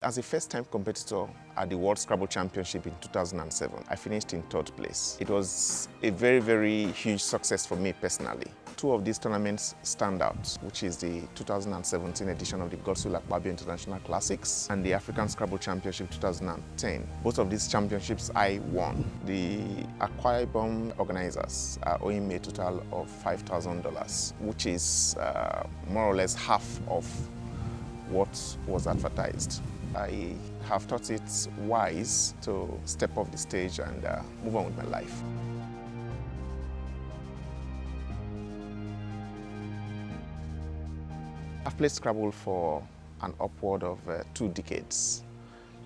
As a first-time competitor at the World Scrabble Championship in 2007, I finished in third place. It was a very, very huge success for me personally. Two of these tournaments stand out, which is the 2017 edition of the Godswill Akpabio International Classics and the African Scrabble Championship 2010. Both of these championships I won. The Akwa Ibom organizers are owing me a total of $5,000, which is more or less half of what was advertised. I have thought it wise to step off the stage and move on with my life. I've played Scrabble for an upward of 2 decades,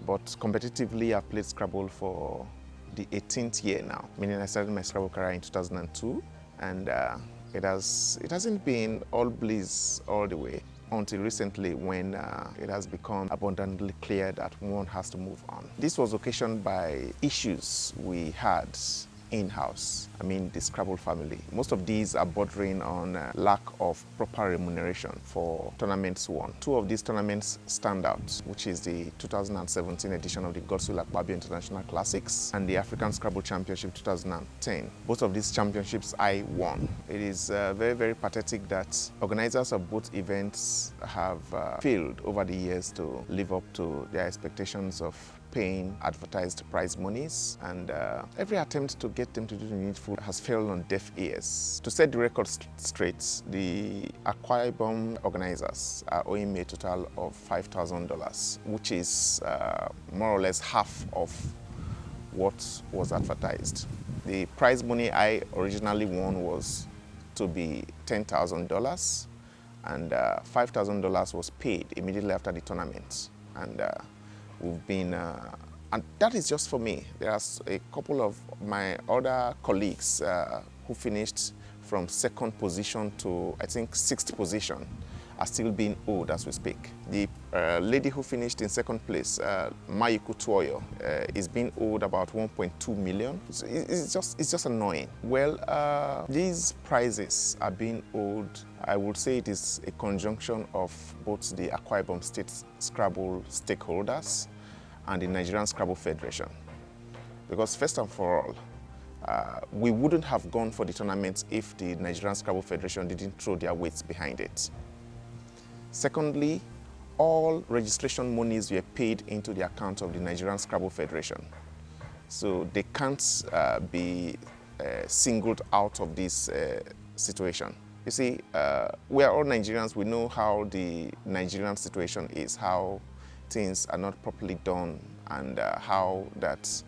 but competitively I've played Scrabble for the 18th year now, meaning I started my Scrabble career in 2002, and it hasn't been all bliss all the way until recently when it has become abundantly clear that one has to move on. This was occasioned by issues we had in-house, I mean the Scrabble family. Most of these are bordering on lack of proper remuneration for tournaments won. Two of these tournaments stand out, which is the 2017 edition of the Godswill Akpabio International Classics and the African Scrabble Championship 2010. Both of these championships I won. It is very, very pathetic that organizers of both events have failed over the years to live up to their expectations of paying advertised prize monies, and every attempt to get them to do the needful has failed on deaf ears. To set the record straight, the Akwa Ibom organizers are owing me a total of $5,000, which is more or less half of what was advertised. The prize money I originally won was to be $10,000, and $5,000 was paid immediately after the tournament. And we've been, and that is just for me. There's a couple of my other colleagues who finished from 2nd position to, I think, 6th position, are still being owed as we speak. The lady who finished in 2nd place, Mayuku Tuoyo, is being owed about 1.2 million. It's just annoying. Well, these prizes are being owed. I would say it is a conjunction of both the Akwa Ibom State Scrabble stakeholders and the Nigerian Scrabble Federation. Because first and for all, we wouldn't have gone for the tournament if the Nigerian Scrabble Federation didn't throw their weight behind it. Secondly, all registration monies were paid into the account of the Nigerian Scrabble Federation. So they can't be singled out of this situation. You see, we are all Nigerians. We know how the Nigerian situation is, how things are not properly done, and how that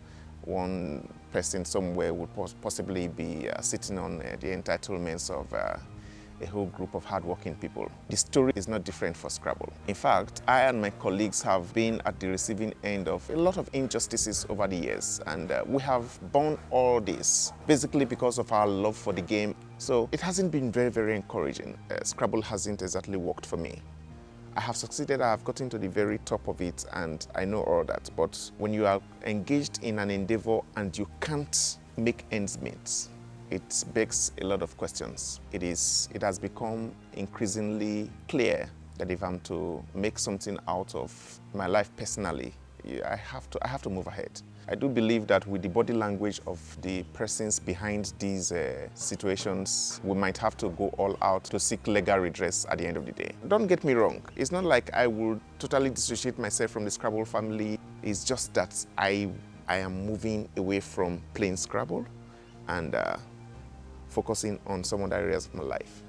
one person somewhere would possibly be sitting on the entitlements of a whole group of hardworking people. The story is not different for Scrabble. In fact, I and my colleagues have been at the receiving end of a lot of injustices over the years, and we have borne all this basically because of our love for the game. So it hasn't been very, very encouraging. Scrabble hasn't exactly worked for me. I have succeeded, I have gotten to the very top of it, and I know all that. But when you are engaged in an endeavor and you can't make ends meet, it begs a lot of questions. It has become increasingly clear that if I'm to make something out of my life personally, I have to move ahead. I do believe that with the body language of the persons behind these situations, we might have to go all out to seek legal redress at the end of the day. Don't get me wrong, it's not like I will totally dissociate myself from the Scrabble family. It's just that I am moving away from playing Scrabble and focusing on some other areas of my life.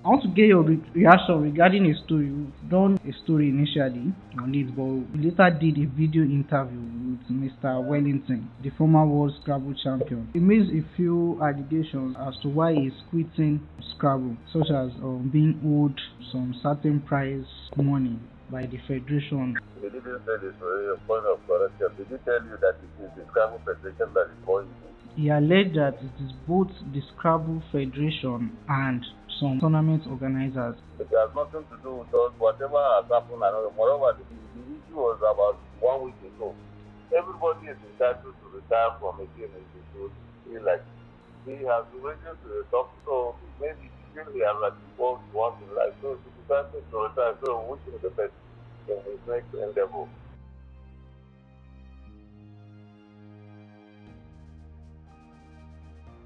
I want to get your reaction regarding a story. You've done a story initially on it, but you later did a video interview with Mr. Wellington, the former World Scrabble champion. He makes a few allegations as to why he's quitting Scrabble, such as being owed some certain prize money by the Federation. He didn't say this for a point of correction. Did he tell you that it is the Scrabble Federation that is calling you? He alleged that it is both the Scrabble Federation and some tournament organizers. It has nothing to do with us. Whatever has happened, moreover, the issue was about 1 week ago. Everybody is entitled to retire from a game if they feel like he has been waiting to the top, so maybe he feel he has like what he wants in life. So starting to retire, so we wish him the best in his next endeavor.